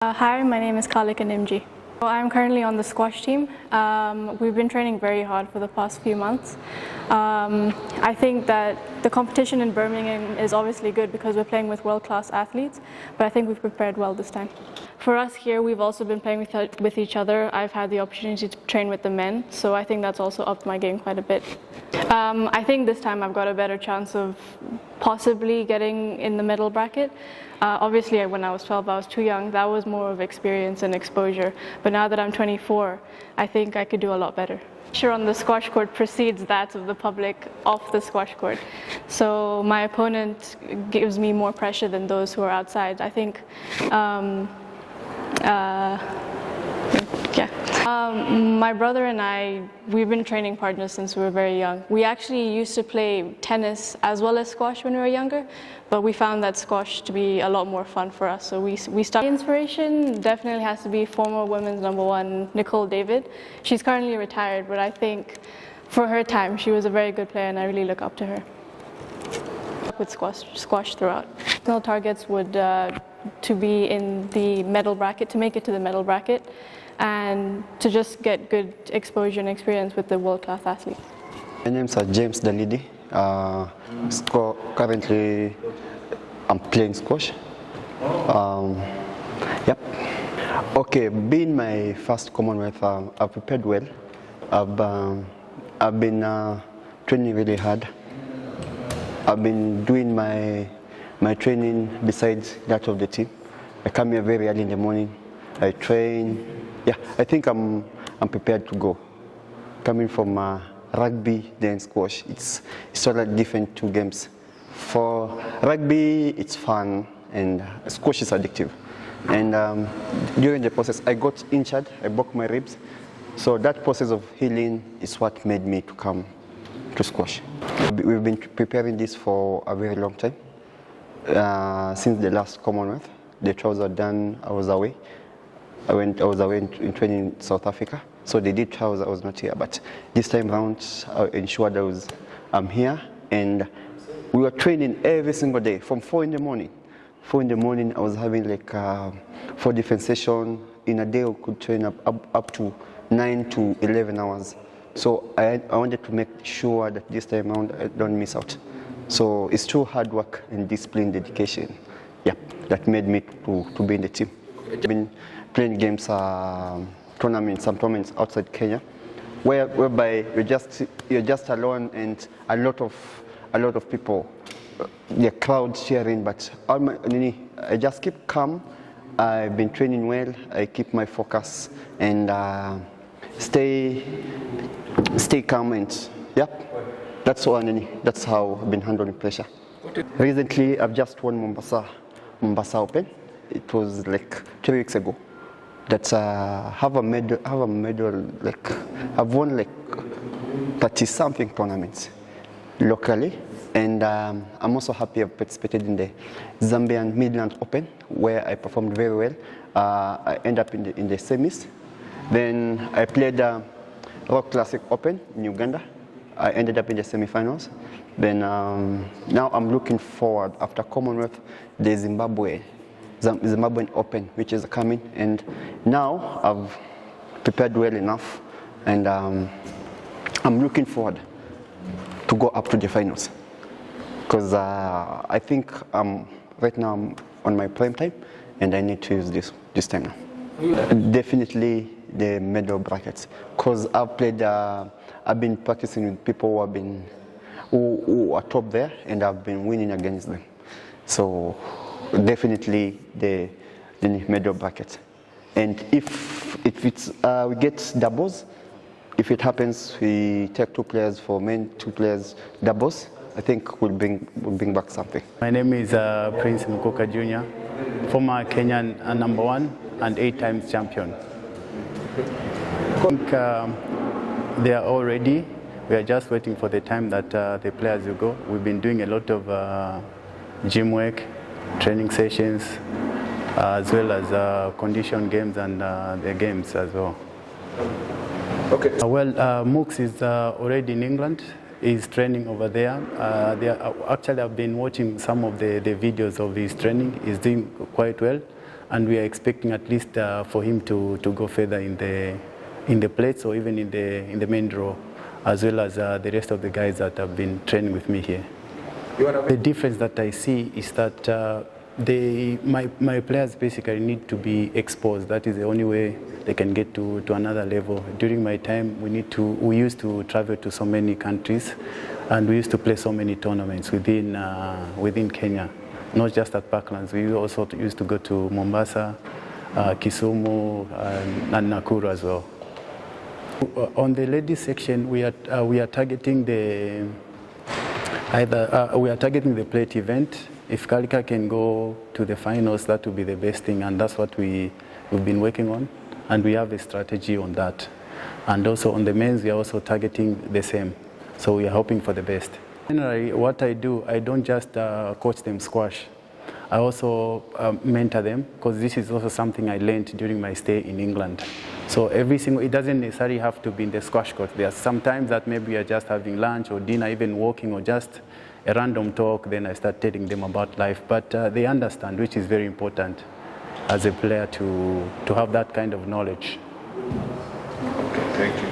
Hi, my name is Khaaliqa Nimji. I'm currently on the squash team. We've been training very hard for the past few months. I think that the competition in Birmingham is obviously good because we're playing with world-class athletes, but I think we've prepared well this time. For us here, we've also been playing with each other. I've had the opportunity to train with the men, so I think that's also upped my game quite a bit. I think this time I've got a better chance of possibly getting in the middle bracket. Obviously, when I was 12, I was too young. That was more of experience and exposure. But now that I'm 24, I think I could do a lot better. Pressure on the squash court precedes that of the public off the squash court. So my opponent gives me more pressure than those who are outside. I think, my brother and I, we've been training partners since we were very young. We actually used to play tennis as well as squash when we were younger, but we found that squash to be a lot more fun for us, so we started. Inspiration definitely has to be former women's #1, Nicole David. She's currently retired, but I think for her time, she was a very good player and I really look up to her. With squash throughout. Personal targets would to be in the medal bracket, to make it to the medal bracket, and to just get good exposure and experience with the world-class athletes. My name is James Dalidi. Currently, I'm playing squash. Yep. Okay, being my first Commonwealth, I've prepared well. I've been training really hard. I've been doing my training besides that of the team. I come here very early in the morning. I train. Yeah, I think I'm prepared to go. Coming from rugby, then squash, it's totally different two games. For rugby, it's fun, and squash is addictive. And during the process, I got injured. I broke my ribs. So that process of healing is what made me to come to squash. We've been preparing this for a very long time. Since the last Commonwealth, the trials are done. I was away. I was away in training in South Africa, so they did trials. I was not here, but this time round, I ensured I'm here, and we were training every single day from 4 in the morning. 4 in the morning, I was having like 4 different sessions in a day. I could train up to 9 to 11 hours. So I wanted to make sure that this time around I don't miss out. So it's through hard work and discipline, dedication, yeah, that made me to be in the team. I've been playing games, some tournaments outside Kenya, whereby you're just alone and a lot of people, the crowd cheering, but I just keep calm. I've been training well. I keep my focus and stay calm, and yep, that's how I've been handling pressure. Recently, I've just won Mombasa Open. It was like 3 weeks ago. That's have a medal. Like I've won like 30-something tournaments locally, and I'm also happy I've participated in the Zambian Midland Open, where I performed very well. I ended up in the semis. Then I played Rock Classic Open in Uganda. I ended up in the semi-finals. Then now I'm looking forward, after Commonwealth, the Zimbabwean Open, which is coming. And now I've prepared well enough, and I'm looking forward to go up to the finals. Because I think right now I'm on my prime time, and I need to use this time now. Definitely the medal brackets, because I've been practicing with people who are top there, and I've been winning against them. So definitely the medal bracket. And if we get doubles, if it happens, we take 2 players for men, 2 players doubles, I think we'll bring back something. My name is Prince Mukuka Junior, former Kenyan #1 and 8 times champion. I think they are all ready. We are just waiting for the time that the players will go. We've been doing a lot of gym work, training sessions, as well as condition games and the games as well. Okay. Mooks is already in England. He's training over there. Actually, I've been watching some of the videos of his training. He's doing quite well. and we are expecting at least for him to go further in the plates or even in the main draw, as well as the rest of the guys that have been training with me here. The difference that I see is that my players basically need to be exposed. That is the only way they can get to another level. During my time, we used to travel to so many countries, and we used to play so many tournaments within Kenya, not just at Parklands. We also used to go to Mombasa, Kisumu, and Nakuru as well. On the ladies section, we are targeting the plate event. If Khaaliqa can go to the finals, that would be the best thing, and that's what we've been working on, and we have a strategy on that. And also on the men's, we are also targeting the same, so we are hoping for the best. Generally, what I do, I don't just coach them squash. I also mentor them, because this is also something I learned during my stay in England. So it doesn't necessarily have to be in the squash court. There are some times that maybe we are just having lunch or dinner, even walking, or just a random talk. Then I start telling them about life. But they understand, which is very important as a player to have that kind of knowledge. Okay, thank you.